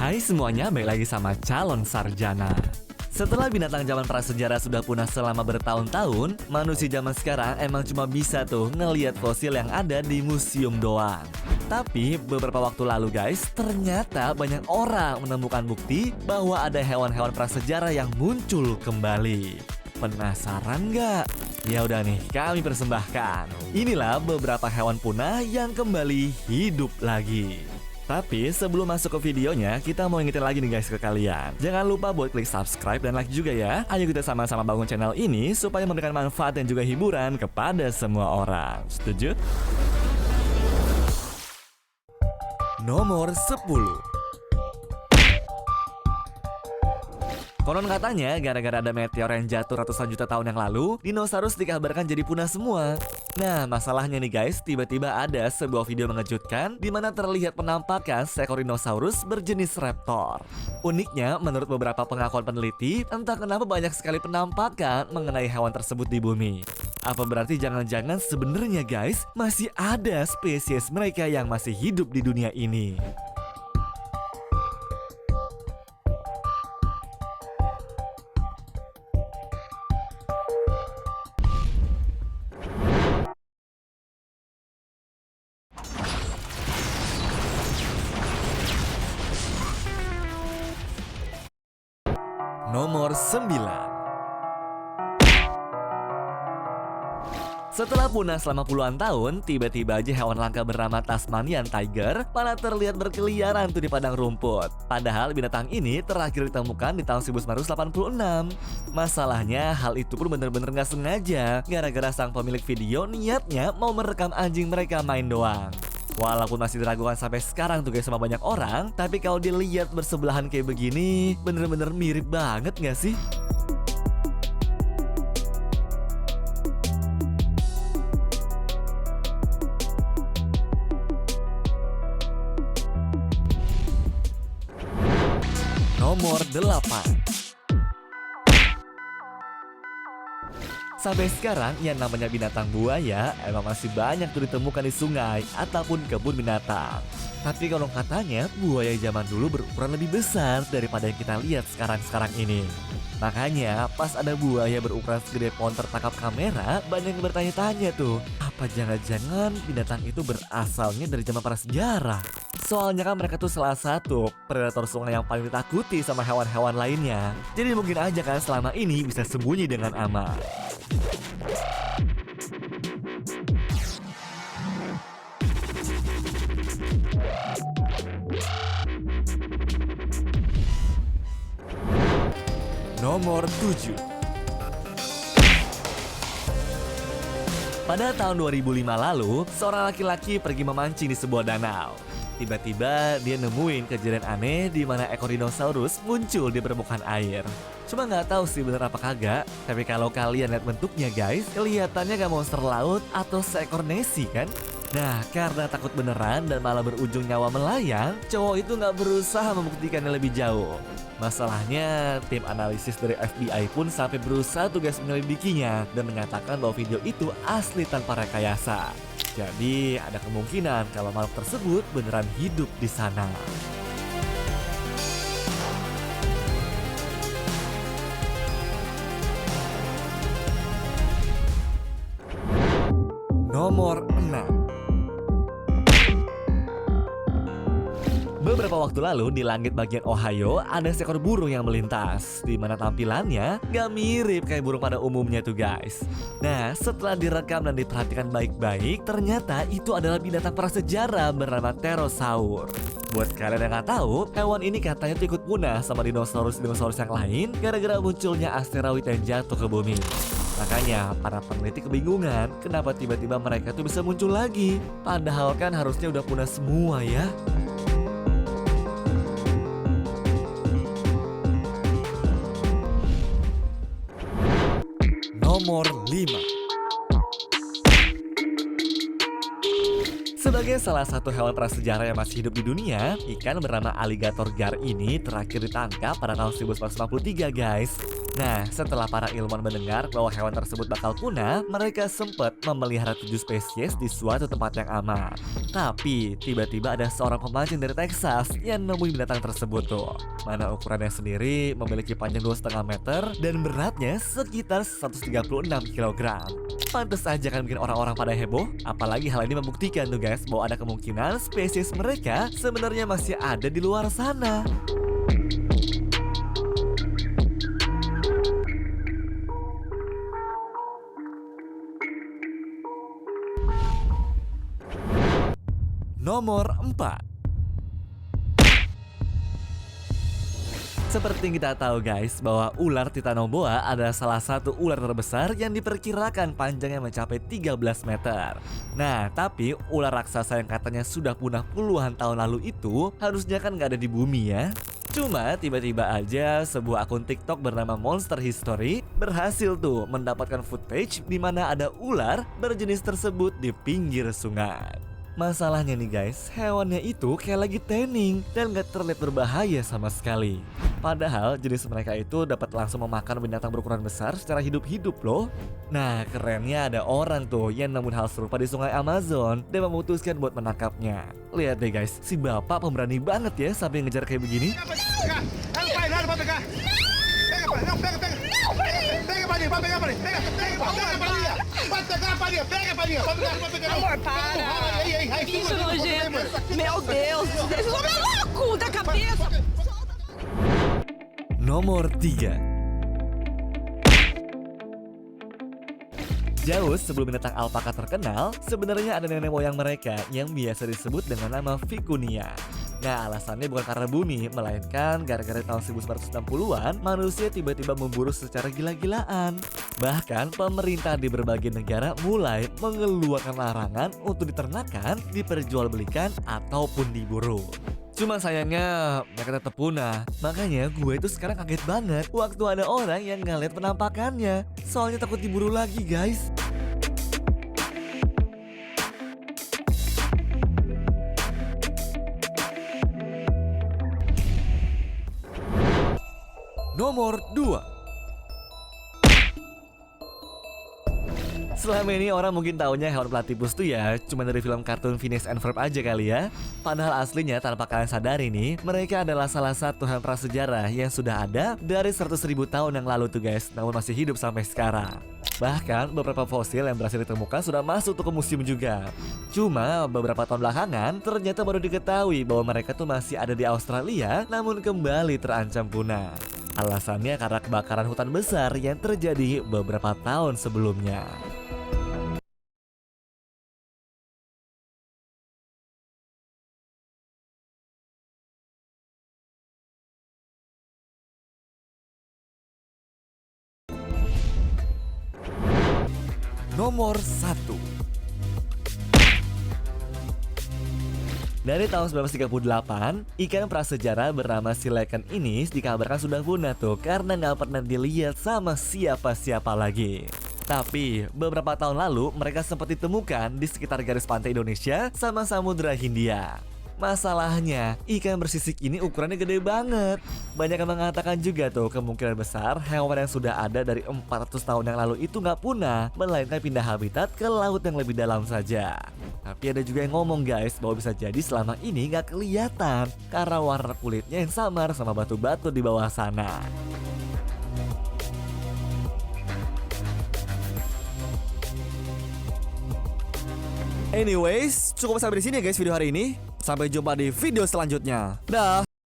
Hai semuanya, balik lagi sama Calon Sarjana. Setelah binatang zaman prasejarah sudah punah selama bertahun-tahun, manusia zaman sekarang emang cuma bisa tuh ngelihat fosil yang ada di museum doang. Tapi beberapa waktu lalu guys, ternyata banyak orang menemukan bukti bahwa ada hewan-hewan prasejarah yang muncul kembali. Penasaran nggak? Ya udah nih, kami persembahkan. Inilah beberapa hewan punah yang kembali hidup lagi. Tapi sebelum masuk ke videonya, kita mau ingetin lagi nih guys ke kalian. Jangan lupa buat klik subscribe dan like juga ya. Ayo kita sama-sama bangun channel ini supaya memberikan manfaat dan juga hiburan kepada semua orang. Setuju? Nomor 10. Konon katanya, gara-gara ada meteor yang jatuh ratusan juta tahun yang lalu, dinosaurus dikabarkan jadi punah semua. Nah, masalahnya nih guys, tiba-tiba ada sebuah video mengejutkan di mana terlihat penampakan seekor dinosaurus berjenis raptor. Uniknya, menurut beberapa pengakuan peneliti, entah kenapa banyak sekali penampakan mengenai hewan tersebut di bumi. Apa berarti jangan-jangan sebenarnya guys, masih ada spesies mereka yang masih hidup di dunia ini? Nomor 9. Setelah punah selama puluhan tahun, tiba-tiba aja hewan langka bernama Tasmanian Tiger malah terlihat berkeliaran tuh di padang rumput. Padahal binatang ini terakhir ditemukan di tahun 1986. Masalahnya hal itu pun bener-bener gak sengaja, gara-gara sang pemilik video niatnya mau merekam anjing mereka main doang. Walaupun masih diragukan sampai sekarang tuh guys sama banyak orang, tapi kalau dilihat bersebelahan kayak begini, bener-bener mirip banget gak sih? Nomor 8. Sampai sekarang yang namanya binatang buaya emang masih banyak tuh ditemukan di sungai ataupun kebun binatang. Tapi kalau katanya buaya zaman dulu berukuran lebih besar daripada yang kita lihat sekarang ini. Makanya pas ada buaya berukuran segede pohon tertangkap kamera, banyak yang bertanya-tanya tuh, apa jangan-jangan binatang itu berasalnya dari zaman prasejarah? Soalnya kan mereka tuh salah satu predator sungai yang paling ditakuti sama hewan-hewan lainnya. Jadi mungkin aja kan selama ini bisa sembunyi dengan aman. Nomor 7. Pada tahun 2005 lalu, seorang laki-laki pergi memancing di sebuah danau. Tiba-tiba dia nemuin kejadian aneh di mana ekor dinosaurus muncul di permukaan air. Cuma nggak tahu sih bener apa kagak, tapi kalau kalian lihat bentuknya guys, kelihatannya kayak monster laut atau seekor Nessie kan? Nah, karena takut beneran dan malah berujung nyawa melayang, cowok itu nggak berusaha membuktikannya lebih jauh. Masalahnya, tim analisis dari FBI pun sampai berusaha tugas menyelidikinya dan menyatakan bahwa video itu asli tanpa rekayasa. Jadi, ada kemungkinan kalau makhluk tersebut beneran hidup di sana. Nomor 6. Beberapa waktu lalu di langit bagian Ohio ada seekor burung yang melintas, di mana tampilannya gak mirip kayak burung pada umumnya tuh guys. Nah, setelah direkam dan diperhatikan baik-baik, ternyata itu adalah binatang prasejarah bernama pterosaur. Buat kalian yang gak tahu, hewan ini katanya tuh ikut punah sama dinosaurus yang lain gara-gara munculnya asteroid yang jatuh ke bumi. Makanya para peneliti kebingungan kenapa tiba-tiba mereka tuh bisa muncul lagi. Padahal kan harusnya udah punah semua ya. Nomor 5. Sebagai salah satu hewan prasejarah yang masih hidup di dunia, ikan bernama aligator gar ini terakhir ditangkap pada tahun 1953 guys. Nah, setelah para ilmuwan mendengar bahwa hewan tersebut bakal punah, mereka sempat memelihara 7 spesies di suatu tempat yang aman. Tapi, tiba-tiba ada seorang pemancing dari Texas yang nemuin binatang tersebut tuh. Mana ukurannya sendiri memiliki panjang 2,5 meter dan beratnya sekitar 136 kg. Pantes aja kan bikin orang-orang pada heboh. Apalagi hal ini membuktikan tuh guys bahwa ada kemungkinan spesies mereka sebenarnya masih ada di luar sana. Nomor 4. Seperti kita tahu guys, bahwa ular Titanoboa adalah salah satu ular terbesar yang diperkirakan panjangnya mencapai 13 meter. Nah, tapi ular raksasa yang katanya sudah punah puluhan tahun lalu itu harusnya kan nggak ada di bumi ya. Cuma tiba-tiba aja sebuah akun TikTok bernama Monster History berhasil tuh mendapatkan footage di mana ada ular berjenis tersebut di pinggir sungai. Masalahnya nih guys, hewannya itu kayak lagi tanning dan gak terlihat berbahaya sama sekali. Padahal jenis mereka itu dapat langsung memakan binatang berukuran besar secara hidup-hidup loh. Nah, kerennya ada orang tuh yang nemuin hal serupa di sungai Amazon dan memutuskan buat menangkapnya. Lihat deh guys, si bapak pemberani banget ya sampai ngejar kayak begini. Amor, para! Bicho nojento! Meu Deus! Esse homem é louco da cabeça! Nomor 3. Jauh sebelum binatang alpaka terkenal, sebenarnya ada nenek moyang mereka yang biasa disebut dengan nama vicuña. Nah, alasannya bukan karena bumi, melainkan gara-gara tahun 1960-an manusia tiba-tiba memburu secara gila-gilaan. Bahkan pemerintah di berbagai negara mulai mengeluarkan larangan untuk diternakan, diperjualbelikan ataupun diburu. Cuma sayangnya mereka tetap punah. Makanya gue itu sekarang kaget banget waktu ada orang yang nggak lihat penampakannya. Soalnya takut diburu lagi guys. Nomor 2. Selama ini orang mungkin taunya hewan platypus tuh ya cuma dari film kartun Phineas and Ferb aja kali ya. Padahal aslinya tanpa kalian sadari nih, mereka adalah salah satu hewan prasejarah yang sudah ada dari 100.000 tahun yang lalu tuh guys, namun masih hidup sampai sekarang. Bahkan beberapa fosil yang berhasil ditemukan sudah masuk tuh ke museum juga. Cuma beberapa tahun belakangan ternyata baru diketahui bahwa mereka tuh masih ada di Australia namun kembali terancam punah. Alasannya karena kebakaran hutan besar yang terjadi beberapa tahun sebelumnya. Nomor 1. Dari tahun 1938, ikan prasejarah bernama silakan ini dikabarkan sudah punah tuh karena nggak pernah dilihat sama siapa-siapa lagi. Tapi beberapa tahun lalu mereka sempat ditemukan di sekitar garis pantai Indonesia sama Samudra Hindia. Masalahnya, ikan bersisik ini ukurannya gede banget. Banyak yang mengatakan juga tuh kemungkinan besar hewan yang sudah ada dari 400 tahun yang lalu itu nggak punah, melainkan pindah habitat ke laut yang lebih dalam saja. Tapi ada juga yang ngomong guys bahwa bisa jadi selama ini nggak kelihatan karena warna kulitnya yang samar sama batu-batu di bawah sana. Anyways, cukup sampai di sini ya guys video hari ini. Sampai jumpa di video selanjutnya. Dah.